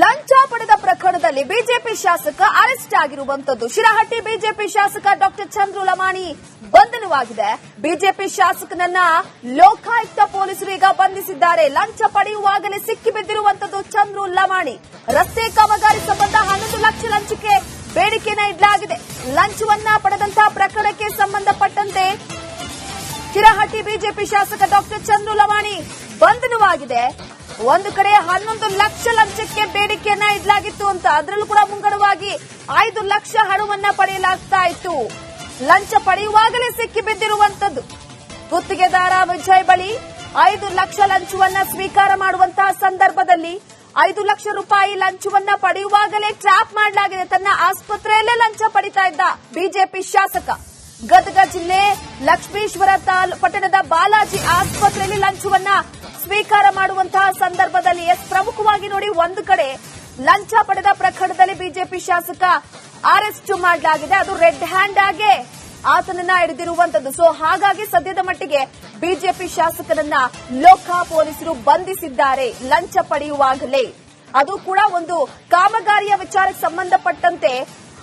ಲಂಚ ಪಡೆದ ಪ್ರಕರಣದಲ್ಲಿ ಬಿಜೆಪಿ ಶಾಸಕ ಅರೆಸ್ಟ್ ಆಗಿರುವಂತದ್ದು. ಶಿರಹಟ್ಟಿ ಬಿಜೆಪಿ ಶಾಸಕ ಡಾಕ್ಟರ್ ಚಂದ್ರು ಲಮಾಣಿ ಬಂಧನವಾಗಿದೆ. ಬಿಜೆಪಿ ಶಾಸಕನನ್ನ ಲೋಕಾಯುಕ್ತ ಪೊಲೀಸರು ಈಗ ಬಂಧಿಸಿದ್ದಾರೆ. ಲಂಚ ಪಡೆಯುವಾಗಲೇ ಸಿಕ್ಕಿಬಿದ್ದಿರುವಂತದ್ದು ಚಂದ್ರು ಲಮಾಣಿ. ರಸ್ತೆ ಕಾಮಗಾರಿ ಸಂಬಂಧ 11 ಲಕ್ಷ ಲಂಚಕ್ಕೆ ಬೇಡಿಕೆಯನ್ನ ಇಡಲಾಗಿದೆ. ಲಂಚವನ್ನ ಪಡೆದಂತಹ ಪ್ರಕರಣಕ್ಕೆ ಸಂಬಂಧಪಟ್ಟಂತೆ ಶಿರಹಟ್ಟಿ ಬಿಜೆಪಿ ಶಾಸಕ ಡಾಕ್ಟರ್ ಚಂದ್ರು ಲಮಾಣಿ ಬಂಧನವಾಗಿದೆ. ಒಂದು ಕಡೆ 11 ಲಕ್ಷ ಲಂಚಕ್ಕೆ ಬೇಡಿಕೆಯನ್ನ ಇಡಲಾಗಿತ್ತು ಅಂತ, ಅದರಲ್ಲೂ ಕೂಡ ಮುಂಗಡವಾಗಿ 5 ಲಕ್ಷ ಹಣವನ್ನ ಪಡೆಯಲಾಗ್ತಾ ಇತ್ತು. ಲಂಚ ಪಡೆಯುವಾಗಲೇ ಸಿಕ್ಕಿಬಿದ್ದಿರುವಂತದ್ದು. ಗುತ್ತಿಗೆದಾರ ವಿಜಯ್ ಬಳಿ 5 ಲಕ್ಷ ಲಂಚವನ್ನ ಸ್ವೀಕಾರ ಮಾಡುವಂತಹ ಸಂದರ್ಭದಲ್ಲಿ 5 ಲಕ್ಷ ರೂಪಾಯಿ ಲಂಚವನ್ನ ಪಡೆಯುವಾಗಲೇ ಟ್ರ್ಯಾಪ್ ಮಾಡಲಾಗಿದೆ. ತನ್ನ ಆಸ್ಪತ್ರೆಯಲ್ಲೇ ಲಂಚ ಪಡಿತಾ ಇದ್ದ ಬಿಜೆಪಿ ಶಾಸಕ. ಗದಗ ಜಿಲ್ಲೆ ಲಕ್ಷ್ಮೀಶ್ವರ ಪಟ್ಟಣದ ಬಾಲಾಜಿ ಆಸ್ಪತ್ರೆಯಲ್ಲಿ ಲಂಚವನ್ನ ಸ್ವೀಕಾರ ಮಾಡುವಂತಹ ಸಂದರ್ಭದಲ್ಲಿ ಪ್ರಮುಖವಾಗಿ ನೋಡಿ, ಒಂದು ಕಡೆ ಲಂಚ ಪಡೆದ ಪ್ರಕರಣದಲ್ಲಿ ಬಿಜೆಪಿ ಶಾಸಕ ಅರೆಸ್ಟ್ ಮಾಡಲಾಗಿದೆ. ಅದು ರೆಡ್ ಹ್ಯಾಂಡ್ ಆಗಿ ಆತನನ್ನ ಹಿಡಿದಿರುವಂತದ್ದು. ಸೊ ಹಾಗಾಗಿ ಸದ್ಯದ ಮಟ್ಟಿಗೆ ಬಿಜೆಪಿ ಶಾಸಕರನ್ನ ಲೋಕ ಪೊಲೀಸರು ಬಂಧಿಸಿದ್ದಾರೆ ಲಂಚ ಪಡೆಯುವಾಗಲೇ. ಅದು ಕೂಡ ಒಂದು ಕಾಮಗಾರಿಯ ವಿಚಾರಕ್ಕೆ ಸಂಬಂಧಪಟ್ಟಂತೆ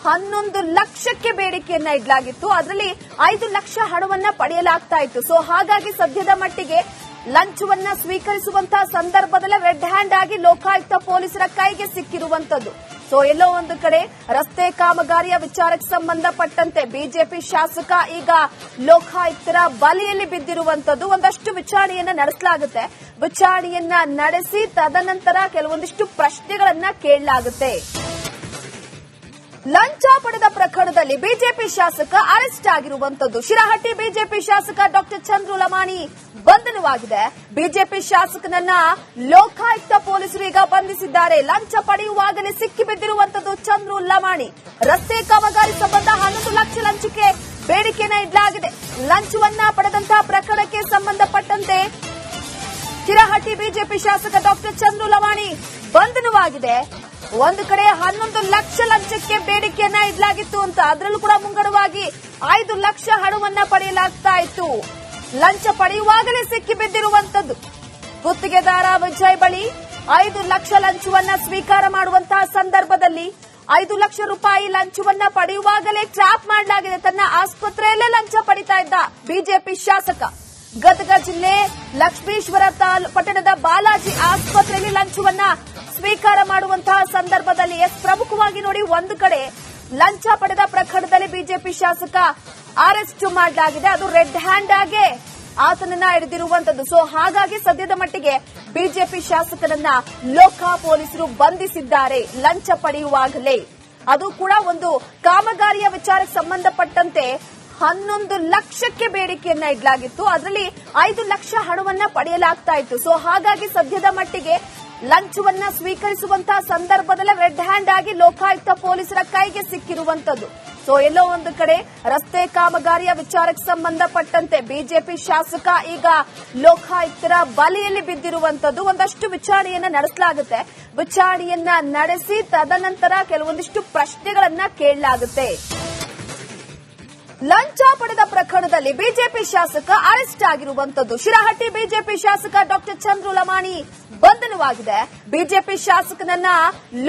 11 ಲಕ್ಷಕ್ಕೆ ಬೇಡಿಕೆಯನ್ನ ಇಡಲಾಗಿತ್ತು. ಅದರಲ್ಲಿ 5 ಲಕ್ಷ ಹಣವನ್ನ ಪಡೆಯಲಾಗ್ತಾ ಇತ್ತು. ಸೊ ಹಾಗಾಗಿ ಸದ್ಯದ ಮಟ್ಟಿಗೆ ಲಂಚವನ್ನ ಸ್ವೀಕರಿಸುವಂತಹ ಸಂದರ್ಭದಲ್ಲಿ ರೆಡ್ ಹ್ಯಾಂಡ್ ಆಗಿ ಲೋಕಾಯುಕ್ತ ಪೊಲೀಸರ ಕೈಗೆ ಸಿಕ್ಕಿರುವಂತದ್ದು. ಸೊ ಎಲ್ಲೋ ಒಂದು ಕಡೆ ರಸ್ತೆ ಕಾಮಗಾರಿಯ ವಿಚಾರಕ್ಕೆ ಸಂಬಂಧಪಟ್ಟಂತೆ ಬಿಜೆಪಿ ಶಾಸಕ ಈಗ ಲೋಕಾಯುಕ್ತರ ಬಲೆಯಲ್ಲಿ ಬಿದ್ದಿರುವಂತದ್ದು. ಒಂದಷ್ಟು ವಿಚಾರಣೆಯನ್ನ ನಡೆಸಲಾಗುತ್ತೆ. ವಿಚಾರಣೆಯನ್ನ ನಡೆಸಿ ತದನಂತರ ಕೆಲವೊಂದಿಷ್ಟು ಪ್ರಶ್ನೆಗಳನ್ನ ಕೇಳಲಾಗುತ್ತೆ. ಲಂಚ ಪಡೆದ ಪ್ರಕರಣದಲ್ಲಿ ಬಿಜೆಪಿ ಶಾಸಕ ಅರೆಸ್ಟ್ ಆಗಿರುವಂತದ್ದು. ಶಿರಹಟ್ಟಿ ಬಿಜೆಪಿ ಶಾಸಕ ಡಾಕ್ಟರ್ ಚಂದ್ರು ಲಮಾಣಿ ಬಂಧನವಾಗಿದೆ. ಬಿಜೆಪಿ ಶಾಸಕನನ್ನ ಲೋಕಾಯುಕ್ತ ಪೊಲೀಸರು ಈಗ ಬಂಧಿಸಿದ್ದಾರೆ. ಲಂಚ ಪಡೆಯುವಾಗಲೇ ಸಿಕ್ಕಿಬಿದ್ದಿರುವಂತದ್ದು ಚಂದ್ರು ಲಮಾಣಿ. ರಸ್ತೆ ಕಾಮಗಾರಿ ಸಂಬಂಧ 11 ಲಕ್ಷ ಲಂಚಕ್ಕೆ ಬೇಡಿಕೆಯನ್ನ ಇಡಲಾಗಿದೆ. ಲಂಚವನ್ನ ಪಡೆದಂತಹ ಪ್ರಕರಣಕ್ಕೆ ಸಂಬಂಧಪಟ್ಟಂತೆ ಶಿರಹಟ್ಟಿ ಬಿಜೆಪಿ ಶಾಸಕ ಡಾಕ್ಟರ್ ಚಂದ್ರು ಲಮಾಣಿ ಬಂಧನವಾಗಿದೆ. ಒಂದು ಕಡೆ 11 ಲಕ್ಷ ಲಂಚಕ್ಕೆ ಬೇಡಿಕೆಯನ್ನ ಇಡಲಾಗಿತ್ತು ಅಂತ, ಅದರಲ್ಲೂ ಕೂಡ ಮುಂಗಡವಾಗಿ 5 ಲಕ್ಷ ಹಣವನ್ನ ಪಡೆಯಲಾಗ್ತಾ ಇತ್ತು. ಲಂಚ ಪಡೆಯುವಾಗಲೇ ಸಿಕ್ಕಿಬಿದ್ದಿರುವಂತದ್ದು. ಗುತ್ತಿಗೆದಾರ ವಿಜಯ್ ಬಳಿ 5 ಲಕ್ಷ ಲಂಚವನ್ನ ಸ್ವೀಕಾರ ಮಾಡುವಂತಹ ಸಂದರ್ಭದಲ್ಲಿ 5 ಲಕ್ಷ ರೂಪಾಯಿ ಲಂಚವನ್ನ ಪಡೆಯುವಾಗಲೇ ಟ್ರ್ಯಾಪ್ ಮಾಡಲಾಗಿದೆ. ತನ್ನ ಆಸ್ಪತ್ರೆಯಲ್ಲೇ ಲಂಚ ಪಡಿತಾ ಇದ್ದ ಬಿಜೆಪಿ ಶಾಸಕ. ಗದಗ ಜಿಲ್ಲೆ ಲಕ್ಷ್ಮೀಶ್ವರ ಪಟ್ಟಣದ ಬಾಲಾಜಿ ಆಸ್ಪತ್ರೆಯಲ್ಲಿ ಲಂಚವನ್ನ ಸ್ವೀಕಾರ ಮಾಡುವಂತಹ ಸಂದರ್ಭದಲ್ಲಿ ಪ್ರಮುಖವಾಗಿ ನೋಡಿ, ಒಂದು ಕಡೆ ಲಂಚ ಪಡೆದ ಪ್ರಕರಣದಲ್ಲಿ ಬಿಜೆಪಿ ಶಾಸಕ ಅರೆಸ್ಟ್ ಮಾಡಲಾಗಿದೆ. ಅದು ರೆಡ್ ಹ್ಯಾಂಡ್ ಆಗಿ ಆತನನ್ನ ಹಿಡಿದಿರುವಂತದ್ದು. ಸೊ ಹಾಗಾಗಿ ಸದ್ಯದ ಮಟ್ಟಿಗೆ ಬಿಜೆಪಿ ಶಾಸಕರನ್ನ ಲೋಕ ಪೊಲೀಸರು ಬಂಧಿಸಿದ್ದಾರೆ ಲಂಚ ಪಡೆಯುವಾಗಲೇ. ಅದು ಕೂಡ ಒಂದು ಕಾಮಗಾರಿಯ ವಿಚಾರಕ್ಕೆ ಸಂಬಂಧಪಟ್ಟಂತೆ 11 ಲಕ್ಷಕ್ಕೆ ಬೇಡಿಕೆಯನ್ನ ಇಡಲಾಗಿತ್ತು. ಅದರಲ್ಲಿ 5 ಲಕ್ಷ ಹಣವನ್ನ ಪಡೆಯಲಾಗ್ತಾ ಇತ್ತು. ಸೊ ಹಾಗಾಗಿ ಸದ್ಯದ ಮಟ್ಟಿಗೆ ಲಂಚವನ್ನ ಸ್ವೀಕರಿಸುವಂತಹ ಸಂದರ್ಭದಲ್ಲಿ ರೆಡ್ ಹ್ಯಾಂಡ್ ಆಗಿ ಲೋಕಾಯುಕ್ತ ಪೊಲೀಸರ ಕೈಗೆ ಸಿಕ್ಕಿರುವಂತದ್ದು. ಸೊ ಎಲ್ಲೋ ಒಂದು ಕಡೆ ರಸ್ತೆ ಕಾಮಗಾರಿಯ ವಿಚಾರಕ್ಕೆ ಸಂಬಂಧಪಟ್ಟಂತೆ ಬಿಜೆಪಿ ಶಾಸಕ ಈಗ ಲೋಕಾಯುಕ್ತರ ಬಲೆಯಲ್ಲಿ ಬಿದ್ದಿರುವಂತದ್ದು. ಒಂದಷ್ಟು ವಿಚಾರಣೆಯನ್ನ ನಡೆಸಲಾಗುತ್ತೆ. ವಿಚಾರಣೆಯನ್ನ ನಡೆಸಿ ತದನಂತರ ಕೆಲವೊಂದಿಷ್ಟು ಪ್ರಶ್ನೆಗಳನ್ನ ಕೇಳಲಾಗುತ್ತೆ. ಲಂಚ ಪಡೆದ ಪ್ರಕರಣದಲ್ಲಿ ಬಿಜೆಪಿ ಶಾಸಕ ಅರೆಸ್ಟ್ ಆಗಿರುವಂತದ್ದು. ಶಿರಹಟ್ಟಿ ಬಿಜೆಪಿ ಶಾಸಕ ಡಾಕ್ಟರ್ ಚಂದ್ರು ಲಮಾಣಿ ಬಂಧನವಾಗಿದೆ. ಬಿಜೆಪಿ ಶಾಸಕನನ್ನ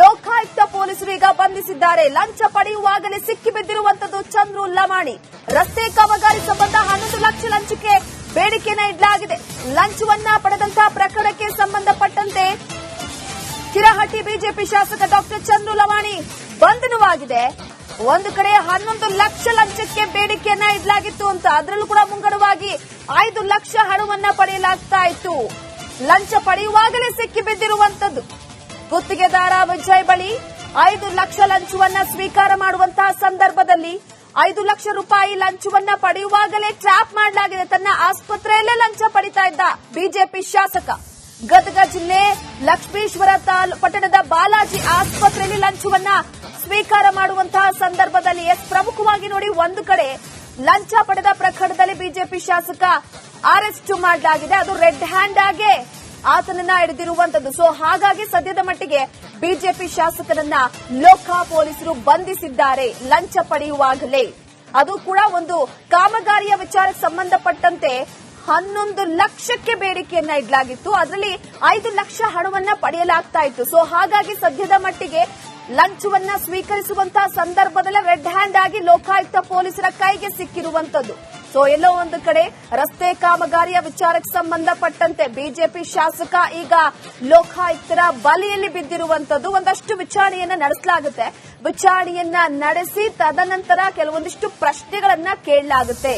ಲೋಕಾಯುಕ್ತ ಪೊಲೀಸರು ಈಗ ಬಂಧಿಸಿದ್ದಾರೆ. ಲಂಚ ಪಡೆಯುವಾಗಲೇ ಸಿಕ್ಕಿಬಿದ್ದಿರುವಂತದ್ದು ಚಂದ್ರು ಲಮಾಣಿ. ರಸ್ತೆ ಕಾಮಗಾರಿ ಸಂಬಂಧ 11 ಲಕ್ಷ ಲಂಚಕ್ಕೆ ಬೇಡಿಕೆಯನ್ನ ಇಡಲಾಗಿದೆ. ಲಂಚವನ್ನ ಪಡೆದಂತಹ ಪ್ರಕರಣಕ್ಕೆ ಸಂಬಂಧಪಟ್ಟಂತೆ ಶಿರಹಟ್ಟಿ ಬಿಜೆಪಿ ಶಾಸಕ ಡಾಕ್ಟರ್ ಚಂದ್ರು ಲಮಾಣಿ ಬಂಧನವಾಗಿದೆ. ಒಂದು ಕಡೆ 11 ಲಕ್ಷ ಲಂಚಕ್ಕೆ ಬೇಡಿಕೆಯನ್ನ ಇಡಲಾಗಿತ್ತು ಅಂತ, ಅದರಲ್ಲೂ ಕೂಡ ಮುಂಗಡವಾಗಿ 5 ಲಕ್ಷ ಹಣವನ್ನ ಪಡೆಯಲಾಗ್ತಾ ಇತ್ತು. ಲಂಚ ಪಡೆಯುವಾಗಲೇ ಸಿಕ್ಕಿಬಿದ್ದಿರುವಂತದ್ದು. ಗುತ್ತಿಗೆದಾರ ವಿಜಯ್ ಬಳಿ 5 ಲಕ್ಷ ಲಂಚವನ್ನ ಸ್ವೀಕಾರ ಮಾಡುವಂತಹ ಸಂದರ್ಭದಲ್ಲಿ 5 ಲಕ್ಷ ರೂಪಾಯಿ ಲಂಚವನ್ನ ಪಡೆಯುವಾಗಲೇ ಟ್ರ್ಯಾಪ್ ಮಾಡಲಾಗಿದೆ. ತನ್ನ ಆಸ್ಪತ್ರೆಯಲ್ಲೇ ಲಂಚ ಪಡಿತಾ ಇದ್ದ ಬಿಜೆಪಿ ಶಾಸಕ. ಗದಗ ಜಿಲ್ಲೆ ಲಕ್ಷ್ಮೀಶ್ವರ ಪಟ್ಟಣದ ಬಾಲಾಜಿ ಆಸ್ಪತ್ರೆಯಲ್ಲಿ ಲಂಚವನ್ನ ಸ್ವೀಕಾರ ಮಾಡುವಂತಹ ಸಂದರ್ಭದಲ್ಲಿ ಪ್ರಮುಖವಾಗಿ ನೋಡಿ, ಒಂದು ಕಡೆ ಲಂಚ ಪಡೆದ ಪ್ರಕರಣದಲ್ಲಿ ಬಿಜೆಪಿ ಶಾಸಕ ಅರೆಸ್ಟ್ ಮಾಡಲಾಗಿದೆ. ಅದು ರೆಡ್ ಹ್ಯಾಂಡ್ ಆಗಿ ಆತನನ್ನ ಹಿಡಿದಿರುವಂತದ್ದು. ಸೊ ಹಾಗಾಗಿ ಸದ್ಯದ ಮಟ್ಟಿಗೆ ಬಿಜೆಪಿ ಶಾಸಕರನ್ನ ಲೋಕ ಪೊಲೀಸರು ಬಂಧಿಸಿದ್ದಾರೆ ಲಂಚ ಪಡೆಯುವಾಗಲೇ. ಅದು ಕೂಡ ಒಂದು ಕಾಮಗಾರಿಯ ವಿಚಾರಕ್ಕೆ ಸಂಬಂಧಪಟ್ಟಂತೆ 11 ಲಕ್ಷಕ್ಕೆ ಬೇಡಿಕೆಯನ್ನ ಇಡಲಾಗಿತ್ತು. ಅದರಲ್ಲಿ 5 ಲಕ್ಷ ಹಣವನ್ನ ಪಡೆಯಲಾಗ್ತಾ ಇತ್ತು. ಸೊ ಹಾಗಾಗಿ ಸದ್ಯದ ಮಟ್ಟಿಗೆ ಲಂಚವನ್ನ ಸ್ವೀಕರಿಸುವಂತಹ ಸಂದರ್ಭದಲ್ಲಿ ರೆಡ್ ಹ್ಯಾಂಡ್ ಆಗಿ ಲೋಕಾಯುಕ್ತ ಪೊಲೀಸರ ಕೈಗೆ ಸಿಕ್ಕಿರುವಂತದ್ದು. ಸೊ ಎಲ್ಲೋ ಒಂದು ಕಡೆ ರಸ್ತೆ ಕಾಮಗಾರಿಯ ವಿಚಾರಕ್ಕೆ ಸಂಬಂಧಪಟ್ಟಂತೆ ಬಿಜೆಪಿ ಶಾಸಕ ಈಗ ಲೋಕಾಯುಕ್ತರ ಬಲೆಯಲ್ಲಿ ಬಿದ್ದಿರುವಂತದ್ದು. ಒಂದಷ್ಟು ವಿಚಾರಣೆಯನ್ನ ನಡೆಸಲಾಗುತ್ತೆ. ವಿಚಾರಣೆಯನ್ನ ನಡೆಸಿ ತದನಂತರ ಕೆಲವೊಂದಿಷ್ಟು ಪ್ರಶ್ನೆಗಳನ್ನ ಕೇಳಲಾಗುತ್ತೆ.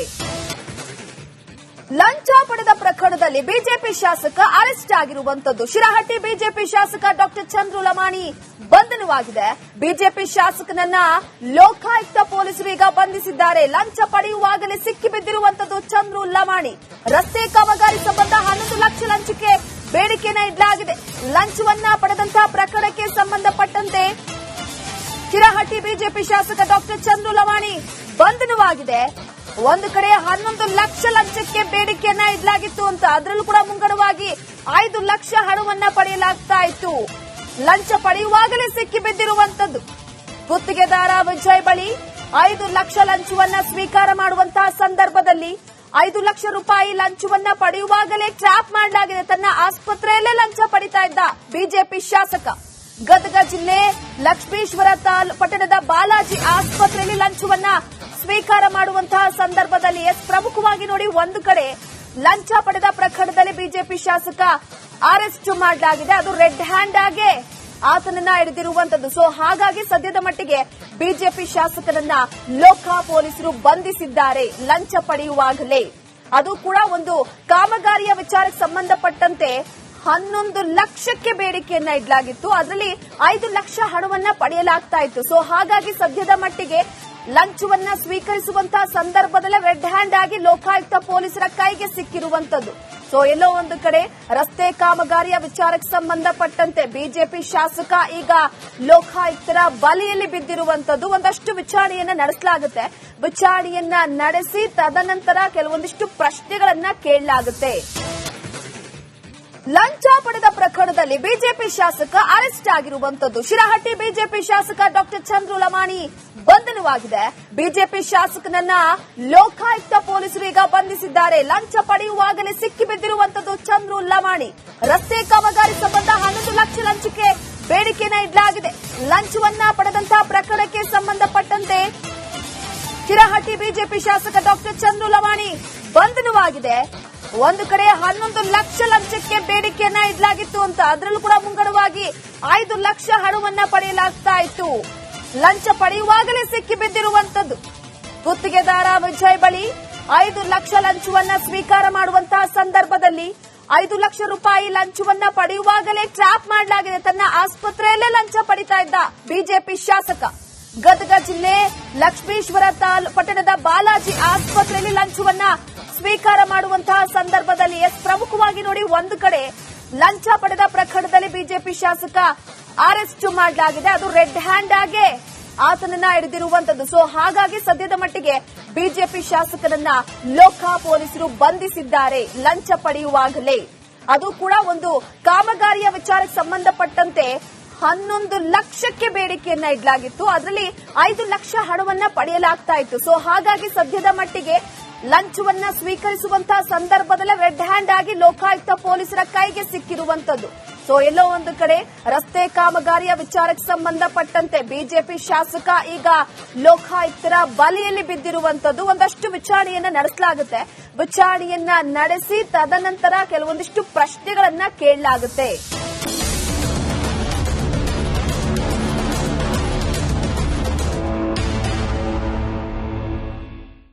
ಲಂಚ ಪಡೆದ ಪ್ರಕರಣದಲ್ಲಿ ಬಿಜೆಪಿ ಶಾಸಕ ಅರೆಸ್ಟ್ ಆಗಿರುವಂತದ್ದು. ಶಿರಹಟ್ಟಿ ಬಿಜೆಪಿ ಶಾಸಕ ಡಾಕ್ಟರ್ ಚಂದ್ರು ಲಮಾಣಿ ಬಂಧನವಾಗಿದೆ. ಬಿಜೆಪಿ ಶಾಸಕನನ್ನ ಲೋಕಾಯುಕ್ತ ಪೊಲೀಸರು ಈಗ ಬಂಧಿಸಿದ್ದಾರೆ. ಲಂಚ ಪಡೆಯುವಾಗಲೇ ಸಿಕ್ಕಿಬಿದ್ದಿರುವಂತದ್ದು ಚಂದ್ರು ಲಮಾಣಿ. ರಸ್ತೆ ಕಾಮಗಾರಿ ಸಂಬಂಧ 11 ಲಕ್ಷ ಲಂಚಕ್ಕೆ ಬೇಡಿಕೆಯನ್ನ ಇಡಲಾಗಿದೆ. ಲಂಚವನ್ನ ಪಡೆದಂತಹ ಪ್ರಕರಣಕ್ಕೆ ಸಂಬಂಧಪಟ್ಟಂತೆ ಶಿರಹಟ್ಟಿ ಬಿಜೆಪಿ ಶಾಸಕ ಡಾಕ್ಟರ್ ಚಂದ್ರು ಲಮಾಣಿ ಬಂಧನವಾಗಿದೆ. ಒಂದು ಕಡೆ 11 ಲಕ್ಷ ಲಂಚಕ್ಕೆ ಬೇಡಿಕೆಯನ್ನ ಇಡಲಾಗಿತ್ತು ಅಂತ, ಅದರಲ್ಲೂ ಕೂಡ ಮುಂಗಡವಾಗಿ 5 ಲಕ್ಷ ಹಣವನ್ನ ಪಡೆಯಲಾಗ್ತಾ ಇತ್ತು. ಲಂಚ ಪಡೆಯುವಾಗಲೇ ಸಿಕ್ಕಿಬಿದ್ದಿರುವಂತದ್ದು. ಗುತ್ತಿಗೆದಾರ ವಿಜಯ್ ಬಳಿ 5 ಲಕ್ಷ ಲಂಚವನ್ನ ಸ್ವೀಕಾರ ಮಾಡುವಂತಹ ಸಂದರ್ಭದಲ್ಲಿ 5 ಲಕ್ಷ ರೂಪಾಯಿ ಲಂಚವನ್ನ ಪಡೆಯುವಾಗಲೇ ಟ್ರ್ಯಾಪ್ ಮಾಡಲಾಗಿದೆ. ತನ್ನ ಆಸ್ಪತ್ರೆಯಲ್ಲೇ ಲಂಚ ಪಡಿತಾ ಇದ್ದ ಬಿಜೆಪಿ ಶಾಸಕ. ಗದಗ ಜಿಲ್ಲೆ ಲಕ್ಷ್ಮೀಶ್ವರ ಪಟ್ಟಣದ ಬಾಲಾಜಿ ಆಸ್ಪತ್ರೆಯಲ್ಲಿ ಲಂಚವನ್ನ ಸ್ವೀಕಾರ ಮಾಡುವಂತಹ ಸಂದರ್ಭದಲ್ಲಿ ಪ್ರಮುಖವಾಗಿ ನೋಡಿ, ಒಂದು ಕಡೆ ಲಂಚ ಪಡೆದ ಪ್ರಕರಣದಲ್ಲಿ ಬಿಜೆಪಿ ಶಾಸಕ ಅರೆಸ್ಟ್ ಮಾಡಲಾಗಿದೆ. ಅದು ರೆಡ್ ಹ್ಯಾಂಡ್ ಆಗಿ ಆತನನ್ನ ಹಿಡಿದಿರುವಂತದ್ದು. ಸೊ ಹಾಗಾಗಿ ಸದ್ಯದ ಮಟ್ಟಿಗೆ ಬಿಜೆಪಿ ಶಾಸಕನನ್ನ ಲೋಕ ಪೊಲೀಸರು ಬಂಧಿಸಿದ್ದಾರೆ ಲಂಚ ಪಡೆಯುವಾಗಲೇ. ಅದು ಕೂಡ ಒಂದು ಕಾಮಗಾರಿಯ ವಿಚಾರಕ್ಕೆ ಸಂಬಂಧಪಟ್ಟಂತೆ 11 ಲಕ್ಷಕ್ಕೆ ಬೇಡಿಕೆಯನ್ನ ಇಡಲಾಗಿತ್ತು. ಅದರಲ್ಲಿ 5 ಲಕ್ಷ ಹಣವನ್ನ ಪಡೆಯಲಾಗ್ತಾ ಇತ್ತು. ಸೊ ಹಾಗಾಗಿ ಸದ್ಯದ ಮಟ್ಟಿಗೆ ಲಂಚವನ್ನ ಸ್ವೀಕರಿಸುವಂತಹ ಸಂದರ್ಭದಲ್ಲಿ ರೆಡ್ ಹ್ಯಾಂಡ್ ಆಗಿ ಲೋಕಾಯುಕ್ತ ಪೊಲೀಸರ ಕೈಗೆ ಸಿಕ್ಕಿರುವಂತದ್ದು. ಸೊ ಎಲ್ಲೋ ಒಂದು ಕಡೆ ರಸ್ತೆ ಕಾಮಗಾರಿಯ ವಿಚಾರಕ್ಕೆ ಸಂಬಂಧಪಟ್ಟಂತೆ ಬಿಜೆಪಿ ಶಾಸಕ ಈಗ ಲೋಕಾಯುಕ್ತರ ಬಲೆಯಲ್ಲಿ ಬಿದ್ದಿರುವಂತದ್ದು. ಒಂದಷ್ಟು ವಿಚಾರಣೆಯನ್ನ ನಡೆಸಲಾಗುತ್ತೆ. ವಿಚಾರಣೆಯನ್ನ ನಡೆಸಿ ತದನಂತರ ಕೆಲವೊಂದಿಷ್ಟು ಪ್ರಶ್ನೆಗಳನ್ನ ಕೇಳಲಾಗುತ್ತೆ. ಲಂಚ ಪಡೆದ ಪ್ರಕರಣದಲ್ಲಿ ಬಿಜೆಪಿ ಶಾಸಕ ಅರೆಸ್ಟ್ ಆಗಿರುವಂತದ್ದು. ಶಿರಹಟ್ಟಿ ಬಿಜೆಪಿ ಶಾಸಕ ಡಾಕ್ಟರ್ ಚಂದ್ರು ಲಮಾಣಿ ಬಂಧನವಾಗಿದೆ. ಬಿಜೆಪಿ ಶಾಸಕನನ್ನ ಲೋಕಾಯುಕ್ತ ಪೊಲೀಸರು ಈಗ ಬಂಧಿಸಿದ್ದಾರೆ. ಲಂಚ ಪಡೆಯುವಾಗಲೇ ಸಿಕ್ಕಿಬಿದ್ದಿರುವಂತದ್ದು ಚಂದ್ರು ಲಮಾಣಿ. ರಸ್ತೆ ಕಾಮಗಾರಿ ಸಂಬಂಧ 11 ಲಕ್ಷ ಲಂಚಕ್ಕೆ ಬೇಡಿಕೆಯನ್ನ ಇಡಲಾಗಿದೆ. ಲಂಚವನ್ನ ಪಡೆದಂತಹ ಪ್ರಕರಣಕ್ಕೆ ಸಂಬಂಧಪಟ್ಟಂತೆ ಶಿರಹಟ್ಟಿ ಬಿಜೆಪಿ ಶಾಸಕ ಡಾಕ್ಟರ್ ಚಂದ್ರು ಲಮಾಣಿ ಬಂಧನವಾಗಿದೆ. ಒಂದು ಕಡೆ 11 ಲಕ್ಷ ಲಂಚಕ್ಕೆ ಬೇಡಿಕೆಯನ್ನ ಇಡಲಾಗಿತ್ತು ಅಂತ, ಅದರಲ್ಲೂ ಕೂಡ ಮುಂಗಡವಾಗಿ 5 ಲಕ್ಷ ಹಣವನ್ನ ಪಡೆಯಲಾಗ್ತಾ ಇತ್ತು. ಲಂಚ ಪಡೆಯುವಾಗಲೇ ಸಿಕ್ಕಿಬಿದ್ದಿರುವಂತದ್ದು. ಗುತ್ತಿಗೆದಾರ ವಿಜಯ್ ಬಳಿ 5 ಲಕ್ಷ ಲಂಚವನ್ನ ಸ್ವೀಕಾರ ಮಾಡುವಂತಹ ಸಂದರ್ಭದಲ್ಲಿ 5 ಲಕ್ಷ ರೂಪಾಯಿ ಲಂಚವನ್ನ ಪಡೆಯುವಾಗಲೇ ಟ್ರ್ಯಾಪ್ ಮಾಡಲಾಗಿದೆ. ತನ್ನ ಆಸ್ಪತ್ರೆಯಲ್ಲೇ ಲಂಚ ಪಡಿತಾ ಇದ್ದ ಬಿಜೆಪಿ ಶಾಸಕ. ಗದಗ ಜಿಲ್ಲೆ ಲಕ್ಷ್ಮೀಶ್ವರ ಪಟ್ಟಣದ ಬಾಲಾಜಿ ಆಸ್ಪತ್ರೆಯಲ್ಲಿ ಲಂಚವನ್ನ ಸ್ವೀಕಾರ ಮಾಡುವಂತಹ ಸಂದರ್ಭದಲ್ಲಿ ಪ್ರಮುಖವಾಗಿ ನೋಡಿ, ಒಂದು ಕಡೆ ಲಂಚ ಪಡೆದ ಪ್ರಕರಣದಲ್ಲಿ ಬಿಜೆಪಿ ಶಾಸಕ ಅರೆಸ್ಟ್ ಮಾಡಲಾಗಿದೆ. ಅದು ರೆಡ್ ಹ್ಯಾಂಡ್ ಆಗಿ ಆತನನ್ನ ಹಿಡಿದಿರುವಂತದ್ದು. ಸೊ ಹಾಗಾಗಿ ಸದ್ಯದ ಮಟ್ಟಿಗೆ ಬಿಜೆಪಿ ಶಾಸಕನನ್ನ ಲೋಕ ಪೊಲೀಸರು ಬಂಧಿಸಿದ್ದಾರೆ ಲಂಚ ಪಡೆಯುವಾಗಲೇ. ಅದು ಕೂಡ ಒಂದು ಕಾಮಗಾರಿಯ ವಿಚಾರಕ್ಕೆ ಸಂಬಂಧಪಟ್ಟಂತೆ 11 ಲಕ್ಷಕ್ಕೆ ಬೇಡಿಕೆಯನ್ನ ಇಡಲಾಗಿತ್ತು. ಅದರಲ್ಲಿ 5 ಲಕ್ಷ ಹಣವನ್ನ ಪಡೆಯಲಾಗ್ತಾ ಇತ್ತು. ಸೊ ಹಾಗಾಗಿ ಸದ್ಯದ ಮಟ್ಟಿಗೆ ಲಂಚವನ್ನ ಸ್ವೀಕರಿಸುವಂತಹ ಸಂದರ್ಭದಲ್ಲಿ ರೆಡ್ ಹ್ಯಾಂಡ್ ಆಗಿ ಲೋಕಾಯುಕ್ತ ಪೊಲೀಸರ ಕೈಗೆ ಸಿಕ್ಕಿರುವಂತದ್ದು. ಸೊ ಎಲ್ಲೋ ಒಂದು ಕಡೆ ರಸ್ತೆ ಕಾಮಗಾರಿಯ ವಿಚಾರಕ್ಕೆ ಸಂಬಂಧಪಟ್ಟಂತೆ ಬಿಜೆಪಿ ಶಾಸಕ ಈಗ ಲೋಕಾಯುಕ್ತರ ಬಲೆಯಲ್ಲಿ ಬಿದ್ದಿರುವಂತದ್ದು. ಒಂದಷ್ಟು ವಿಚಾರಣೆಯನ್ನ ನಡೆಸಲಾಗುತ್ತೆ. ವಿಚಾರಣೆಯನ್ನ ನಡೆಸಿ ತದನಂತರ ಕೆಲವೊಂದಿಷ್ಟು ಪ್ರಶ್ನೆಗಳನ್ನ ಕೇಳಲಾಗುತ್ತೆ.